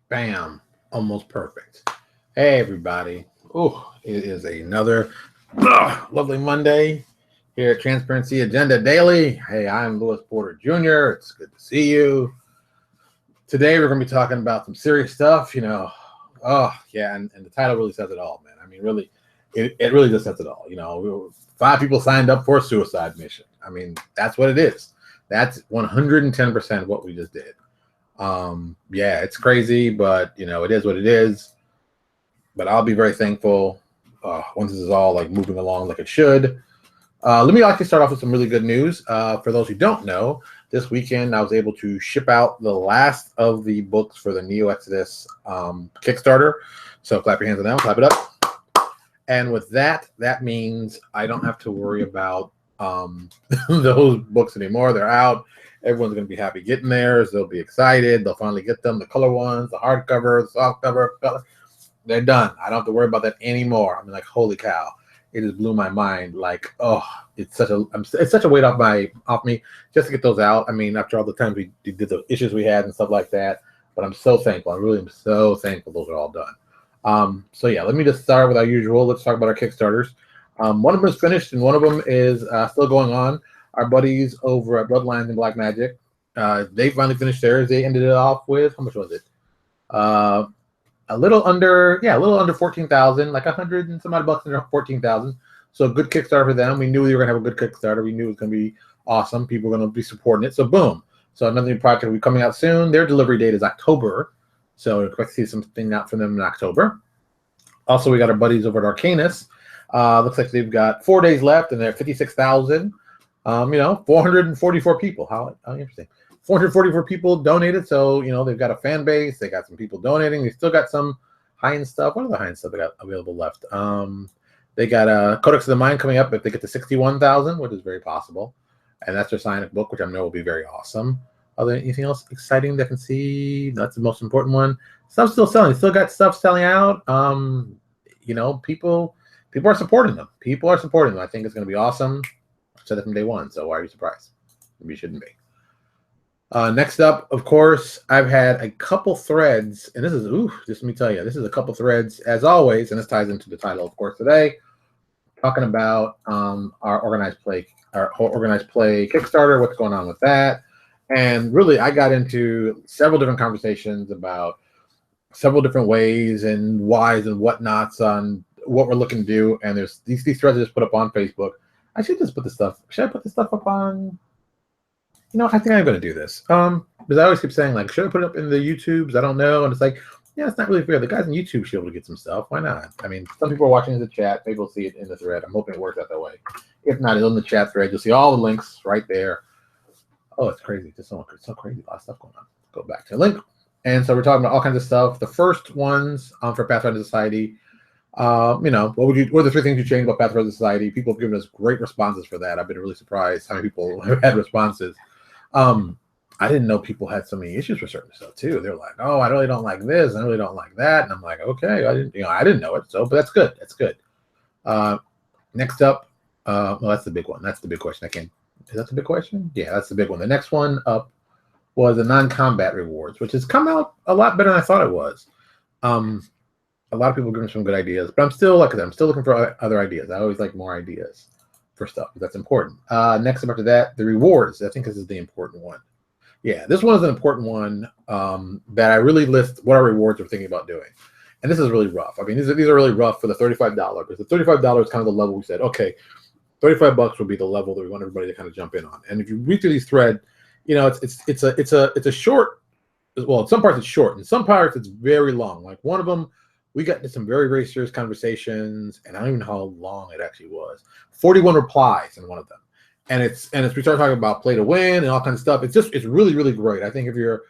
Bam. Almost perfect. Hey, everybody. Oh, it is another lovely Monday here at Transparency Agenda Daily. Hey, I'm Louis Porter Jr. It's good to see you. Today, we're going to be talking about some serious stuff. Oh, yeah, and the title really says it all, man. I mean, really, it really just says it all. Five people signed up for a suicide mission. I mean, that's what it is. That's 110% what we just did. Yeah, it's crazy, but it is what it is. But I'll be very thankful once this is all like moving along like it should. Let me actually start off with some really good news. For those who don't know, this weekend I was able to ship out the last of the books for the Neo Exodus Kickstarter. So clap your hands on that one, clap it up. And with that, that means I don't have to worry about those books anymore. They're out. Everyone's going to be happy getting theirs. They'll be excited. They'll finally get them. The color ones, the hardcover, the softcover, color. They're done. I don't have to worry about that anymore. I mean, like, holy cow. It just blew my mind. Like, oh, it's such a weight off me just to get those out. I mean, after all the times we did the issues we had and stuff like that. But I'm so thankful. I really am so thankful those are all done. So yeah, let me just start with our usual. Let's talk about our Kickstarters. One of them is finished and one of them is still going on. Our buddies over at Bloodlines and Black Magic, they finally finished theirs. They ended it off with, how much was it? A little under 14,000, like 100 and some odd bucks under 14,000. So good Kickstarter for them. We knew we were gonna have a good Kickstarter. We knew it was gonna be awesome. People were gonna be supporting it. So boom. So another new project will be coming out soon. Their delivery date is October. So expect to see something out from them in October. Also, we got our buddies over at Arcanus. Looks like they've got 4 days left and they're at 56,000. 444 people. How interesting. 444 people donated. So, they've got a fan base. They got some people donating. They still got some high-end stuff. What are the high-end stuff they got available left? They got Codex of the Mind coming up if they get to 61,000, which is very possible. And that's their sign-up book, which I know will be very awesome. Are there anything else exciting that I can see? That's the most important one. Stuff's still selling. They still got stuff selling out. People are supporting them. People are supporting them. I think it's going to be awesome. I said that from day one, so why are you surprised? Maybe you shouldn't be. Next up, of course, I've had a couple threads, and just let me tell you, this is a couple threads, as always, and this ties into the title, of course, today, talking about our organized play Kickstarter, what's going on with that. And really, I got into several different conversations about several different ways and whys and whatnots on what we're looking to do. And there's these threads I just put up on Facebook. I should just put this stuff. Should I put this stuff up on? I think I'm going to do this. Because I always keep saying, like, should I put it up in the YouTubes? I don't know. And it's like, yeah, it's not really fair. The guys on YouTube should be able to get some stuff. Why not? I mean, some people are watching in the chat. Maybe we'll see it in the thread. I'm hoping it works out that way. If not, it's in the chat thread. You'll see all the links right there. Oh, it's crazy. It's so crazy. A lot of stuff going on. Go back to the link. And so we're talking about all kinds of stuff. The first ones for Pathfinder Society. What are the three things you changed about Pathfinder Society? People have given us great responses for that. I've been really surprised how many people have had responses. I didn't know people had so many issues with certain stuff too. They're like, "Oh, I really don't like this. I really don't like that." And I'm like, "Okay, I didn't know it." So, but that's good. That's good. Next up, well, that's the big one. That's the big question. Is that the big question? Yeah, that's the big one. The next one up was the non-combat rewards, which has come out a lot better than I thought it was. A lot of people have given some good ideas, but I'm still looking for other ideas. I always like more ideas for stuff. That's important. Next up after that, the rewards. I think this is the important one. Yeah, this one is an important one that I really list what our rewards are thinking about doing. And this is really rough. I mean, these are really rough for the $35 because the $35 is kind of the level we said, okay, $35 will be the level that we want everybody to kind of jump in on. And if you read through these threads, it's a short. Well, in some parts it's short, in some parts it's very long. Like one of them, we got into some very, very serious conversations, and I don't even know how long it actually was. 41 replies in one of them. And we start talking about play to win and all kinds of stuff. It's really, really great. I think if you're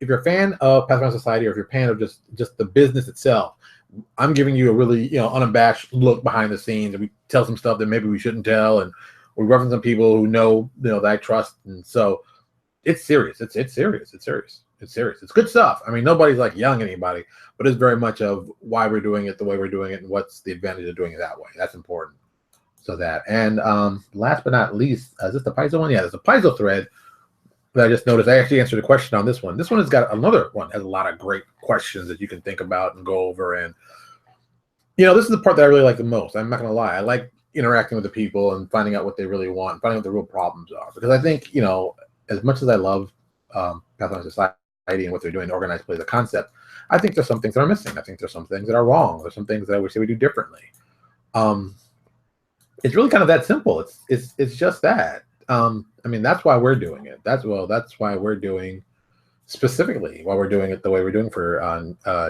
a fan of Pathfinder Society or if you're a fan of just the business itself, I'm giving you a really, unabashed look behind the scenes, and we tell some stuff that maybe we shouldn't tell, and we reference some people who know, that I trust. And so it's serious. It's serious. It's serious. It's serious. It's good stuff. I mean, nobody's like yelling at anybody, but it's very much of why we're doing it the way we're doing it and what's the advantage of doing it that way. That's important. So that, and last but not least, is this the Paizo one? Yeah, there's a Paizo thread that I just noticed. I actually answered a question on this one. This one has got another one, has a lot of great questions that you can think about and go over. And, this is the part that I really like the most. I'm not going to lie. I like interacting with the people and finding out what they really want, finding out what the real problems are. Because I think, as much as I love Pathfinder Society and what they're doing to organize play, the concept, I think there's some things that are missing. I think there's some things that are wrong. There's some things that I wish they would do differently. It's really kind of that simple. It's just that. That's why we're doing it. That's why we're doing specifically why we're doing it the way we're doing for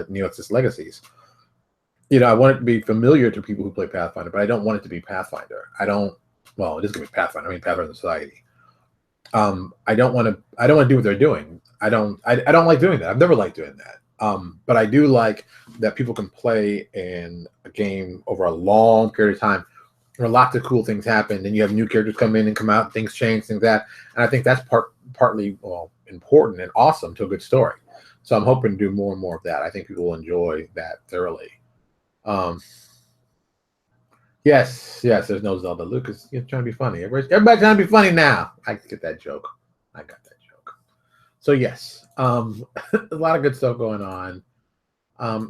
Neo-Exodus Legacies. I want it to be familiar to people who play Pathfinder, but I don't want it to be Pathfinder. It is going to be Pathfinder. Pathfinder Society. I don't want to do what they're doing. I don't like doing that. I've never liked doing that. But I do like that people can play in a game over a long period of time where lots of cool things happen, and you have new characters come in and come out, things change, things like that. And I think that's partly important and awesome to a good story. So I'm hoping to do more and more of that. I think people will enjoy that thoroughly. Yes, there's no Zelda. Lucas, you're trying to be funny. Everybody's trying to be funny now. I get that joke. I got that joke. So yes, a lot of good stuff going on.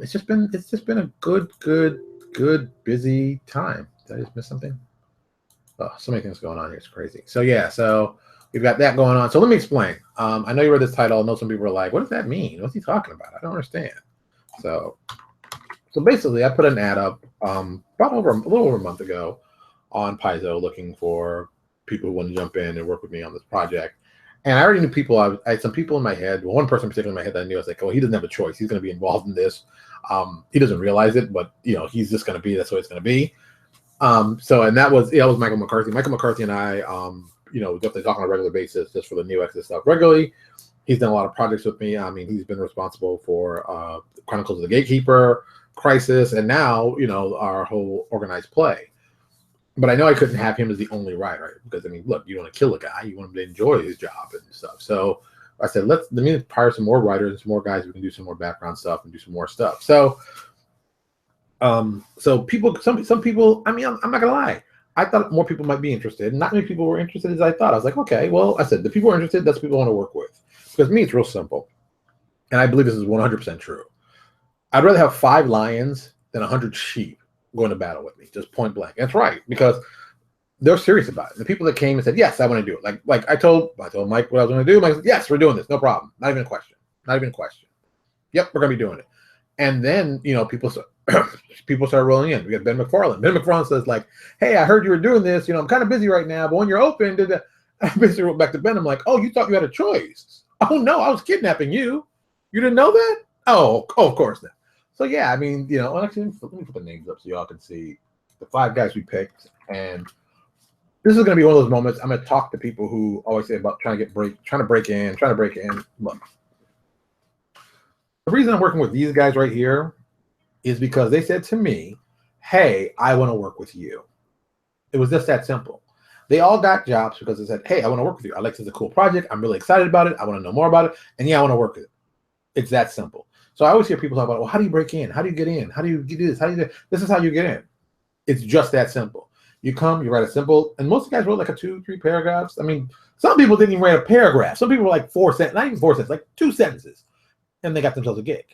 It's just been a good busy time. Did I just miss something? Oh, so many things going on here. It's crazy. So yeah, so we've got that going on. So let me explain. I know you read this title. I know some people are like, what does that mean? What's he talking about? I don't understand. So basically, I put an ad up about a little over a month ago on Paizo looking for people who want to jump in and work with me on this project. And I already knew people. I had some people in my head. Well, one person in particular in my head that I knew. I was like, oh, he doesn't have a choice. He's going to be involved in this. He doesn't realize it, but he's just going to be. That's what it's going to be. And that was Michael McCarthy. Michael McCarthy and I, definitely talk on a regular basis just for the Neo-Exodus stuff regularly. He's done a lot of projects with me. He's been responsible for Chronicles of the Gatekeeper, Crisis, and now our whole organized play. But I know I couldn't have him as the only writer because look, you want to kill a guy, you want him to enjoy his job and stuff. So I said, let me hire some more writers and some more guys who can do some more background stuff and do some more stuff. So people, some people, I'm not gonna lie, I thought more people might be interested. Not many people were interested as I thought. I was like, okay, well, I said the people are interested. That's the people I want to work with. Because to me, it's real simple, and I believe this is 100% true. I'd rather have 5 lions than 100 sheep going to battle with me, just point blank. That's right, because they're serious about it. The people that came and said, yes, I want to do it. Like I told Mike what I was going to do. Mike said, yes, we're doing this, no problem. Not even a question. Yep, we're going to be doing it. And then people start rolling in. We got Ben McFarland. Ben McFarland says like, hey, I heard you were doing this. I'm kind of busy right now, but when you're open, I basically wrote back to Ben. I'm like, oh, you thought you had a choice? Oh no, I was kidnapping you. You didn't know that? Oh, of course not. So yeah, actually, let me put the names up so y'all can see the 5 guys we picked. And this is going to be one of those moments. I'm going to talk to people who always say about trying to break in. Look, the reason I'm working with these guys right here is because they said to me, hey, I want to work with you. It was just that simple. They all got jobs because they said, hey, I want to work with you. I like this is a cool project. I'm really excited about it. I want to know more about it. And yeah, I want to work with it. It's that simple. So I always hear people talk about, well, how do you break in? How do you get in? How do you do this? How do you do this? Is how you get in. It's just that simple. You come, you write a simple, and most of the guys wrote like 2-3 paragraphs. Some people didn't even write a paragraph. Some people were like 4 sentences, not even 4 sentences, like 2 sentences. And they got themselves a gig.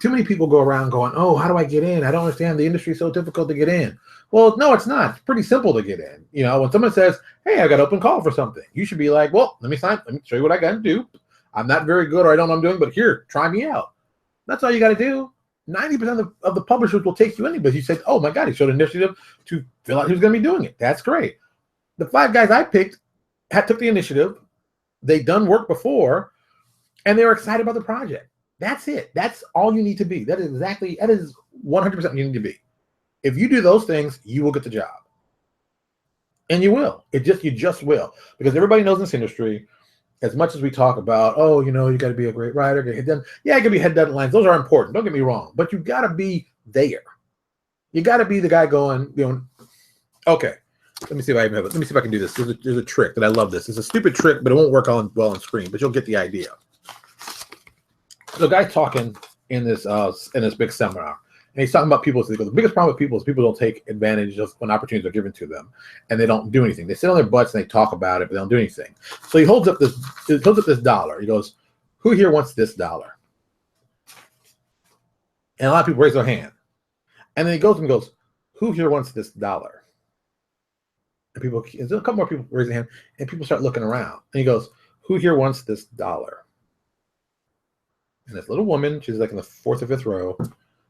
Too many people go around going, oh, how do I get in? I don't understand. The industry is so difficult to get in. Well, no, it's not. It's pretty simple to get in. When someone says, hey, I got open call for something, you should be like, well, let me show you what I got to do. I'm not very good or I don't know what I'm doing, but here, try me out. That's all you got to do. 90% of the publishers will take you in because you said, oh my God, he showed initiative to fill out who's going to be doing it. That's great. The 5 guys I picked took the initiative. They'd done work before, and they were excited about the project. That's it. That's all you need to be. That is 100% you need to be. If you do those things, you will get the job. And you will. You just will. Because everybody knows in this industry, as much as we talk about, oh, you got to be a great writer, get head done. Yeah, it can be head deadlines. Those are important. Don't get me wrong. But you got to be there. You got to be the guy going, okay, let me see if I even have it. Let me see if I can do this. There's a trick that I love this. It's a stupid trick, but it won't work well on screen, but you'll get the idea. The guy's talking in this big seminar, And he's talking about people. So he goes, the biggest problem with people is people don't take advantage of when opportunities are given to them, and they don't do anything. They sit on their butts and they talk about it, but they don't do anything. So he holds up this dollar. He goes, "Who here wants this dollar?" And a lot of people raise their hand. And then he goes and goes, "Who here wants this dollar?" And there's a couple more people raise their hand, and people start looking around. And he goes, "Who here wants this dollar?" And this little woman, she's like in the fourth or fifth row.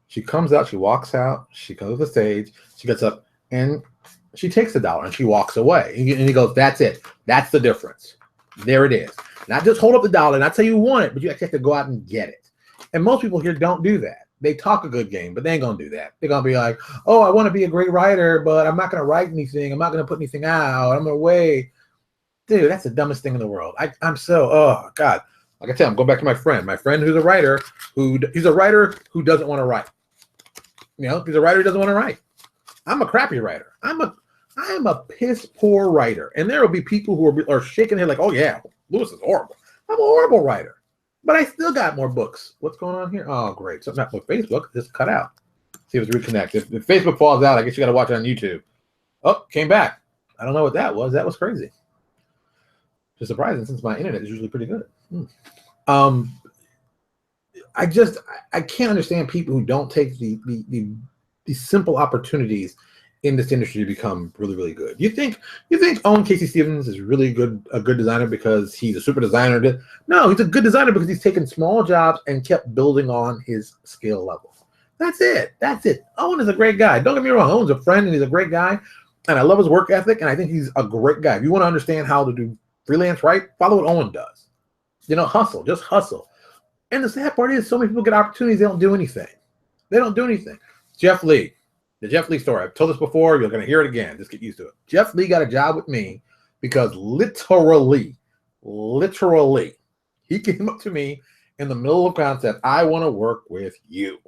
She comes out, she walks out, she comes to the stage, she gets up, and she takes the dollar and she walks away. And he goes, "That's it. That's the difference. There it is. Not just hold up the dollar, not say you want it, but you actually have to go out and get it." And most people here don't do that. They talk a good game, but they ain't gonna do that. They're gonna be like, "Oh, I want to be a great writer, but I'm not gonna write anything. I'm not gonna put anything out. I'm gonna wait." Dude, that's the dumbest thing in the world. I'm so, oh God. Like I said, I'm going back to my friend who's a writer he's a writer who doesn't want to write. You know, he's a writer who doesn't want to write. I'm a crappy writer. I am a piss poor writer. And there will be people who are shaking their head like, "Oh yeah, Lewis is horrible." I'm a horrible writer. But I still got more books. What's going on here? Oh, great. Something happened with Facebook. Just cut out. See if it's reconnected. If Facebook falls out, I guess you got to watch it on YouTube. Oh, came back. I don't know what that was. That was crazy. Just surprising since my internet is usually pretty good. I can't understand people who don't take the simple opportunities in this industry to become really, really good. You think Owen Casey Stevens is really a good designer because he's a super designer? No, he's a good designer because he's taken small jobs and kept building on his skill level. That's it. Owen is a great guy. Don't get me wrong. Owen's a friend and he's a great guy. And I love his work ethic. And I think he's a great guy. If you want to understand how to do freelance right, follow what Owen does. You know, hustle. Just hustle. And the sad part is so many people get opportunities. They don't do anything. Jeff Lee. The Jeff Lee story. I've told this before. You're going to hear it again. Just get used to it. Jeff Lee got a job with me because literally, he came up to me in the middle of class and said, "I want to work with you."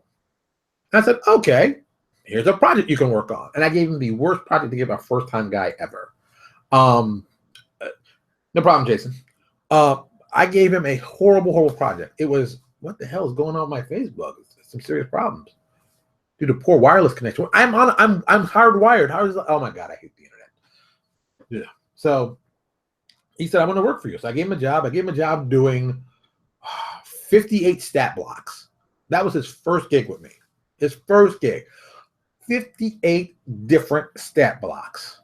And I said, "Okay, here's a project you can work on." And I gave him the worst project to give a first-time guy ever. No problem, Jason. I gave him a horrible project. It was, what the hell is going on with my Facebook? It's some serious problems due to poor wireless connection. I'm hardwired. Oh my God, I hate the internet. Yeah. So he said, "I want to work for you." So I gave him a job. I gave him a job doing 58 stat blocks. That was his first gig with me. His first gig. 58 different stat blocks.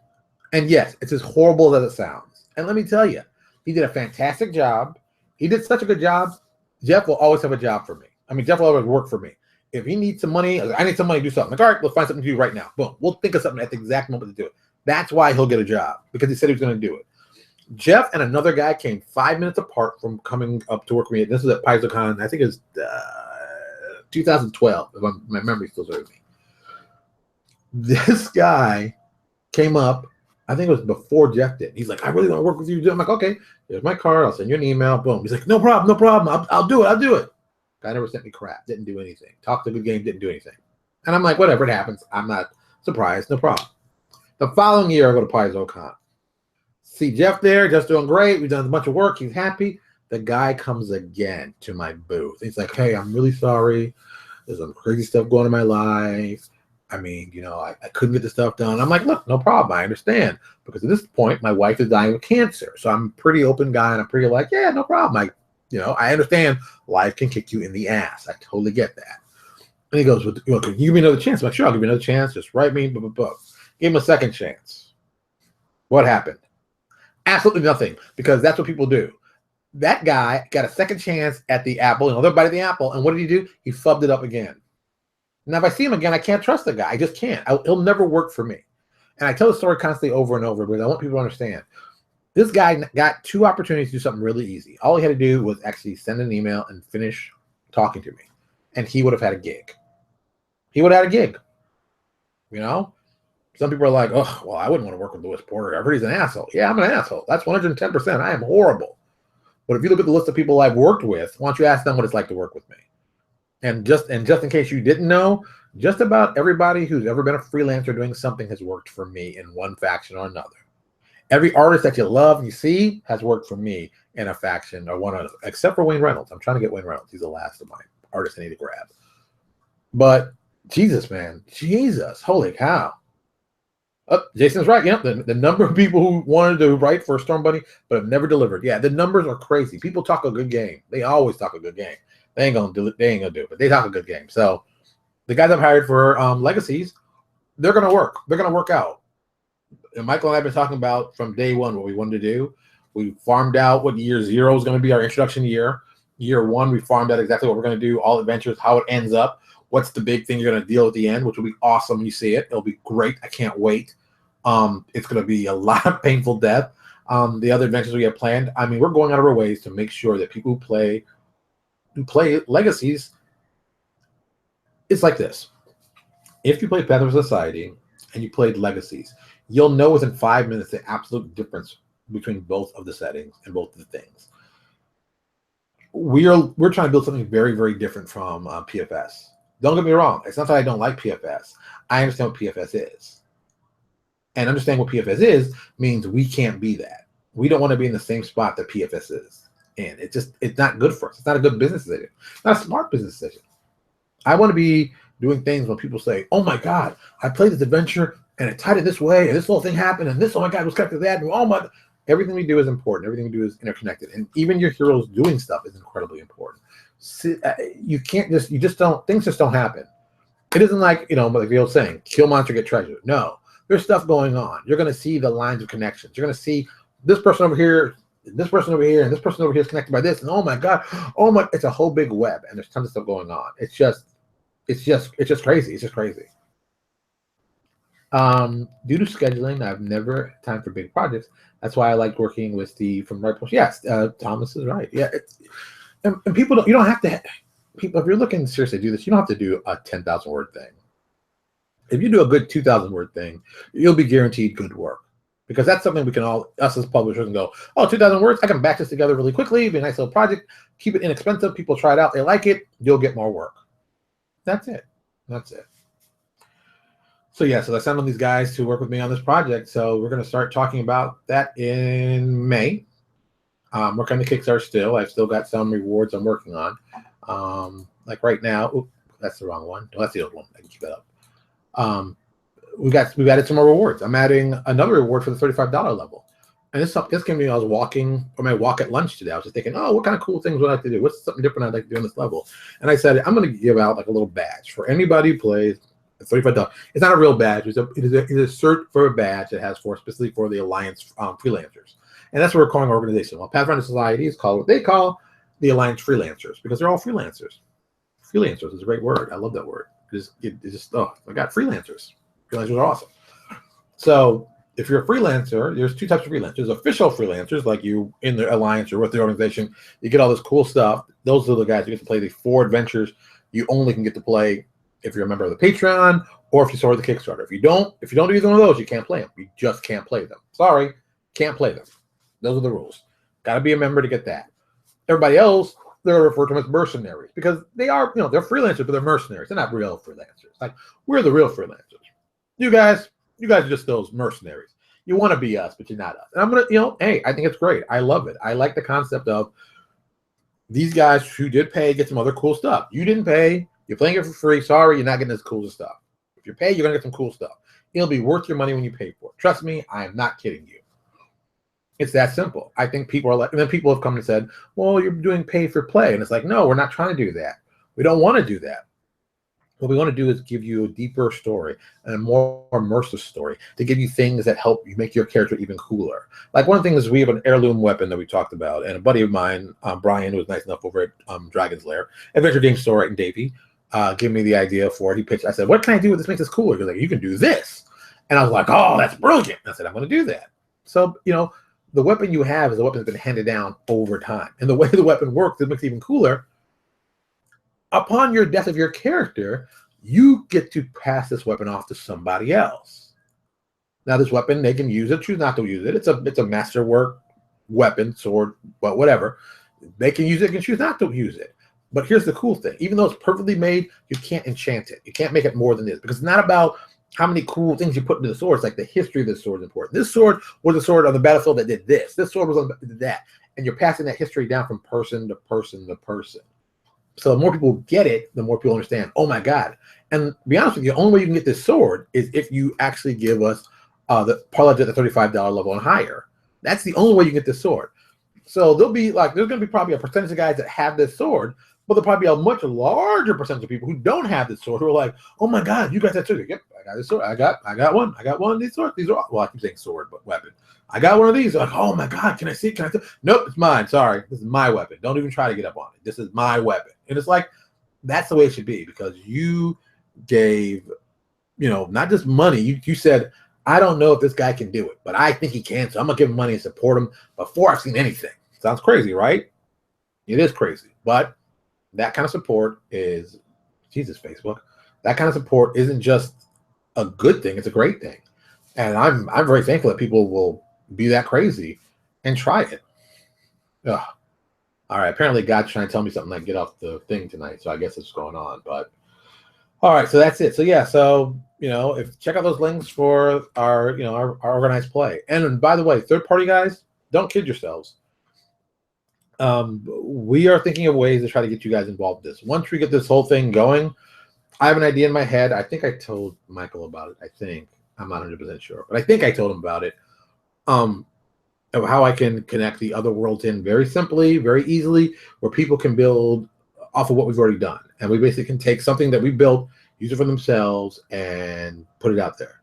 And yes, it's as horrible as it sounds. And let me tell you, he did a fantastic job. He did such a good job. Jeff will always have a job for me. I mean, Jeff will always work for me. If he needs some money, I need some money to do something. Like, all right, we'll find something to do right now. Boom. We'll think of something at the exact moment to do it. That's why he'll get a job, because he said he was going to do it. Jeff and another guy came 5 minutes apart from coming up to work with me. This was at PaizoCon. I think it was 2012, if my memory still serves me. This guy came up, I think it was before Jeff did. He's like, "I really want to work with you." I'm like, "Okay, here's my card. I'll send you an email." Boom. He's like, no problem. I'll do it. Guy never sent me crap. Didn't do anything. Talked a good game. Didn't do anything. And I'm like, whatever, it happens. I'm not surprised. No problem. The following year, I go to PaizoCon. See Jeff there, just doing great. We've done a bunch of work. He's happy. The guy comes again to my booth. He's like, "Hey, I'm really sorry. There's some crazy stuff going on in my life. I mean, you know, I couldn't get the stuff done." I'm like, "Look, no problem. I understand. Because at this point, my wife is dying of cancer. So I'm a pretty open guy, and I'm pretty like, yeah, no problem. I understand life can kick you in the ass. I totally get that." And he goes, "Well, can you give me another chance?" I'm like, "Sure, I'll give you another chance. Just write me, blah, blah, blah." Give him a second chance. What happened? Absolutely nothing, because that's what people do. That guy got a second chance at the apple, another bite of the apple, and what did he do? He fubbed it up again. Now, if I see him again, I can't trust the guy. I just can't. He'll never work for me. And I tell the story constantly over and over because I want people to understand. This guy got 2 opportunities to do something really easy. All he had to do was actually send an email and finish talking to me. And he would have had a gig. You know? Some people are like, "Oh, well, I wouldn't want to work with Lewis Porter. I've heard he's an asshole." Yeah, I'm an asshole. That's 110%. I am horrible. But if you look at the list of people I've worked with, why don't you ask them what it's like to work with me? And just in case you didn't know, just about everybody who's ever been a freelancer doing something has worked for me in one faction or another. Every artist that you love and you see has worked for me in a faction or one other, except for Wayne Reynolds. I'm trying to get Wayne Reynolds. He's the last of my artists I need to grab. But Jesus, man. Jesus. Holy cow. Oh, Jason's right. Yeah, the number of people who wanted to write for Storm Bunny but have never delivered. Yeah, the numbers are crazy. People talk a good game. They always talk a good game. They ain't gonna do it. They ain't gonna do it. But they talk a good game. So the guys I've hired for legacies, they're gonna work. They're gonna work out. And Michael and I have been talking about from day one what we wanted to do. We farmed out what year 0 is going to be our introduction year. Year 1, we farmed out exactly what we're going to do, all adventures, how it ends up, what's the big thing you're going to deal at the end, which will be awesome when you see it. It'll be great. I can't wait. It's going to be a lot of painful death. The other adventures we have planned, I mean, we're going out of our ways to make sure that people who play Legacies, it's like this. If you play Path of Society and you played Legacies, you'll know within 5 minutes the absolute difference between both of the settings and both of the things. We're trying to build something very, very different from PFS. Don't get me wrong. It's not that I don't like PFS. I understand what PFS is. And understanding what PFS is means we can't be that. We don't want to be in the same spot that PFS is. And it's not good for us. It's not a good business decision. It's not a smart business decision. I want to be doing things when people say, oh my God, I played this adventure and it tied it this way, and this little thing happened, and this, oh my God, was connected to that, and oh my, everything we do is important. Everything we do is interconnected. And even your heroes doing stuff is incredibly important. You don't, things just don't happen. It isn't like, like the old saying, kill monster, get treasure. No, there's stuff going on. You're going to see the lines of connections. You're going to see this person over here, this person over here, and this person over here is connected by this. And oh my God, it's a whole big web, and there's tons of stuff going on. It's just crazy. It's just crazy. Due to scheduling, I've never had time for big projects. That's why I like working with Steve from Right Post. Yes, Thomas is right. Yeah, and people don't. You don't have to. People, if you're looking to seriously do this, you don't have to do a 10,000 word thing. If you do a good 2,000 word thing, you'll be guaranteed good work, because that's something we can all, us as publishers, can go, oh, 2,000 words, I can batch this together really quickly, be a nice little project, keep it inexpensive, people try it out, they like it, you'll get more work. That's it. That's it. So yeah, so I sent on these guys to work with me on this project. So we're going to start talking about that in May. Working on the Kickstarter still. I've still got some rewards I'm working on. Like right now, that's the wrong one. No, that's the old one. I can keep that up. We've added some more rewards. I'm adding another reward for the $35 level. And this came to me. I was walking on my walk at lunch today. I was just thinking, oh, what kind of cool things would I like to do? What's something different I'd like to do on this level? And I said, I'm going to give out like a little badge for anybody who plays $35. It's not a real badge. It is a search for a badge that has specifically for the Alliance freelancers. And that's what we're calling our organization. Well, Pathfinder Society is called what they call the Alliance freelancers, because they're all freelancers. Freelancers is a great word. I love that word. Oh my God, freelancers. Freelancers are awesome. So if you're a freelancer, there's two types of freelancers. Official freelancers, like you in the Alliance or with the organization, you get all this cool stuff. Those are the guys who get to play the 4 adventures you only can get to play if you're a member of the Patreon or if you support the Kickstarter. If you don't do either one of those, you can't play them. You just can't play them. Sorry, can't play them. Those are the rules. Got to be a member to get that. Everybody else, they're referred to them as mercenaries, because they are, they're freelancers, but they're mercenaries. They're not real freelancers. Like, we're the real freelancers. You guys are just those mercenaries. You want to be us, but you're not us. And I'm going to, hey, I think it's great. I love it. I like the concept of these guys who did pay get some other cool stuff. You didn't pay. You're playing it for free. Sorry, you're not getting this cool stuff. If you pay, you're going to get some cool stuff. It'll be worth your money when you pay for it. Trust me, I am not kidding you. It's that simple. I think people are like, and then people have come and said, well, you're doing pay for play. And it's like, no, we're not trying to do that. We don't want to do that. What we want to do is give you a deeper story and a more immersive story to give you things that help you make your character even cooler. Like, one of the things is we have an heirloom weapon that we talked about, and a buddy of mine, Brian, who was nice enough over at Dragon's Lair, Adventure Game Store right in Davie, gave me the idea for it. He pitched. I said, what can I do with this? Make this cooler? He was like, you can do this. And I was like, oh, that's brilliant. I said, I'm going to do that. So, the weapon you have is a weapon that's been handed down over time. And the way the weapon works, it makes it even cooler. Upon your death of your character, you get to pass this weapon off to somebody else. Now, this weapon, they can use it, choose not to use it. It's a masterwork weapon, sword, but whatever. They can use it, can choose not to use it. But here's the cool thing. Even though it's perfectly made, you can't enchant it. You can't make it more than this, because it's not about how many cool things you put into the sword. It's like the history of this sword is important. This sword was a sword on the battlefield that did this. This sword was on that. And you're passing that history down from person to person to person. So the more people get it, the more people understand, oh my God. And to be honest with you, the only way you can get this sword is if you actually give us the Parlage at the $35 level and higher. That's the only way you can get this sword. So there's going to be probably a percentage of guys that have this sword, but there'll probably be a much larger percentage of people who don't have this sword who are like, oh my God, you guys have sword. Yep, I got this sword. I got one. I got one of these swords. These are, well, I keep saying sword, but weapon. I got one of these. They're like, oh my God, can I see? Nope, it's mine. Sorry. This is my weapon. Don't even try to get up on it. This is my weapon. And it's like, that's the way it should be, because you gave, not just money. You said, I don't know if this guy can do it, but I think he can. So I'm going to give him money and support him before I've seen anything. Sounds crazy, right? It is crazy. But that kind of support is, Jesus, Facebook, that kind of support isn't just a good thing. It's a great thing. And I'm very thankful that people will be that crazy and try it. Ugh. All right. Apparently God's trying to tell me something like get off the thing tonight. So I guess it's going on. But all right. So that's it. So yeah. So, check out those links for our organized play. And by the way, third party guys, don't kid yourselves. We are thinking of ways to try to get you guys involved in this. Once we get this whole thing going, I have an idea in my head. I think I told Michael about it. I'm not 100% sure, but I think I told him about it. Of how I can connect the other worlds in very simply, very easily, where people can build off of what we've already done. And we basically can take something that we built, use it for themselves, and put it out there.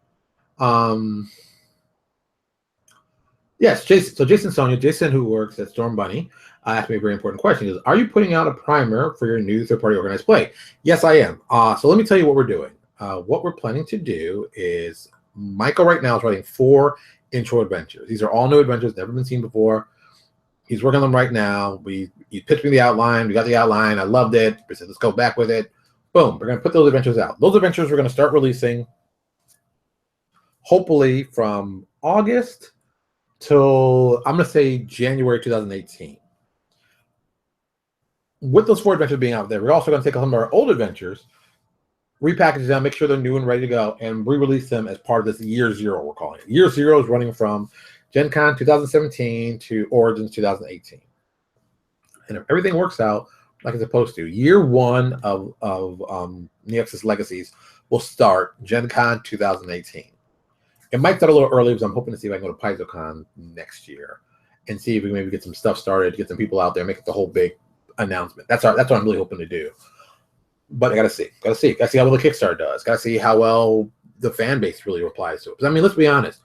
Yes, Jason. So Jason, who works at Storm Bunny, asked me a very important question. He goes, are you putting out a primer for your new third-party organized play? Yes, I am. So let me tell you what we're doing. What we're planning to do is Michael right now is writing 4 intro adventures. These are all new adventures, never been seen before. He's working on them right now. He pitched me the outline. We got the outline. I loved it. We said, let's go back with it. Boom. We're going to put those adventures out. Those adventures we're going to start releasing hopefully from August till, I'm going to say, January 2018. With those 4 adventures being out there, we're also going to take some of our old adventures, repackage them, make sure they're new and ready to go, and re-release them as part of this Year Zero, we're calling it. Year Zero is running from Gen Con 2017 to Origins 2018. And if everything works out like it's supposed to, Year 1 of Neoxys Legacies will start Gen Con 2018. It might start a little early because I'm hoping to see if I can go to PaizoCon next year and see if we can maybe get some stuff started, get some people out there, make it the whole big announcement. That's what I'm really hoping to do. But I gotta see how well the Kickstarter does. Gotta see how well the fan base really replies to it. Because I mean, let's be honest,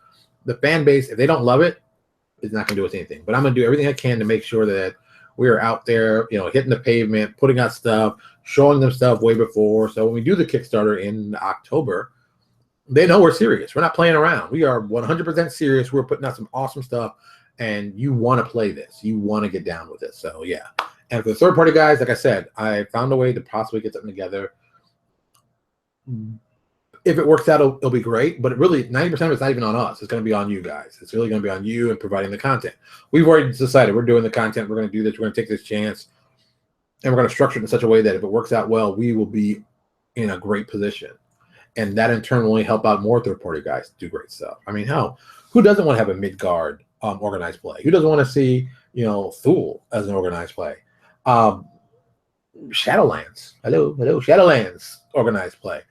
the fan base, if they don't love it, it's not gonna do us anything. But I'm gonna do everything I can to make sure that we are out there, hitting the pavement, putting out stuff, showing them stuff way before. So when we do the Kickstarter in October, they know we're serious. We're not playing around. We are 100% serious. We're putting out some awesome stuff, and you want to play this. You want to get down with it. So yeah. And for the third-party guys, like I said, I found a way to possibly get something together. If it works out, it'll be great. But really, 90% of it's not even on us. It's going to be on you guys. It's really going to be on you and providing the content. We've already decided we're doing the content. We're going to do this. We're going to take this chance. And we're going to structure it in such a way that if it works out well, we will be in a great position. And that, in turn, will only help out more third-party guys to do great stuff. I mean, who doesn't want to have a Midgard organized play? Who doesn't want to see, Thule as an organized play? Shadowlands. Hello, Shadowlands organized play.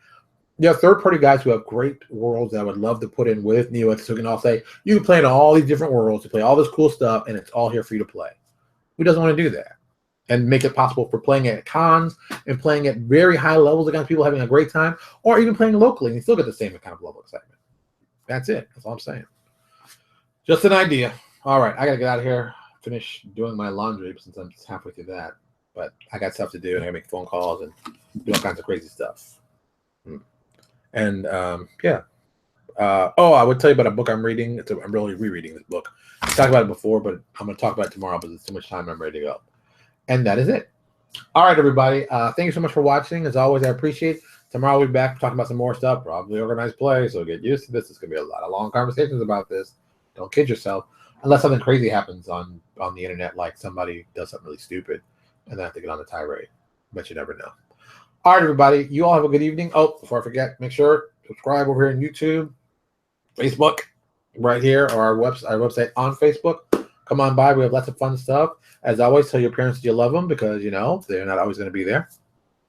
You have third-party guys who have great worlds that I would love to put in with Neox, so we can all say, you can play in all these different worlds, you play all this cool stuff, and it's all here for you to play. Who doesn't want to do that? And make it possible for playing at cons and playing at very high levels against people having a great time, or even playing locally and you still get the same kind of level of excitement. That's it. That's all I'm saying. Just an idea. All right, I got to get out of here. Finish doing my laundry since I'm just halfway through that. But I got stuff to do, and I got to make phone calls and do all kinds of crazy stuff. And yeah. I would tell you about a book I'm reading. I'm really rereading this book. I talked about it before, but I'm going to talk about it tomorrow because it's too much time. I'm ready to go. And that is it. All right, everybody. Thank you so much for watching. As always, I appreciate it. Tomorrow we'll be back talking about some more stuff, probably organized play. So get used to this. It's going to be a lot of long conversations about this. Don't kid yourself. Unless something crazy happens on the internet, like somebody does something really stupid, and then I have to get on the tirade. But you never know. All right, everybody. You all have a good evening. Oh, before I forget, make sure subscribe over here on YouTube, Facebook, right here, or our website on Facebook. Come on by. We have lots of fun stuff. As always, tell your parents that you love them because, you know, they're not always going to be there.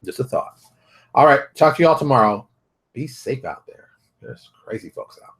Just a thought. All right. Talk to you all tomorrow. Be safe out there. There's crazy folks out.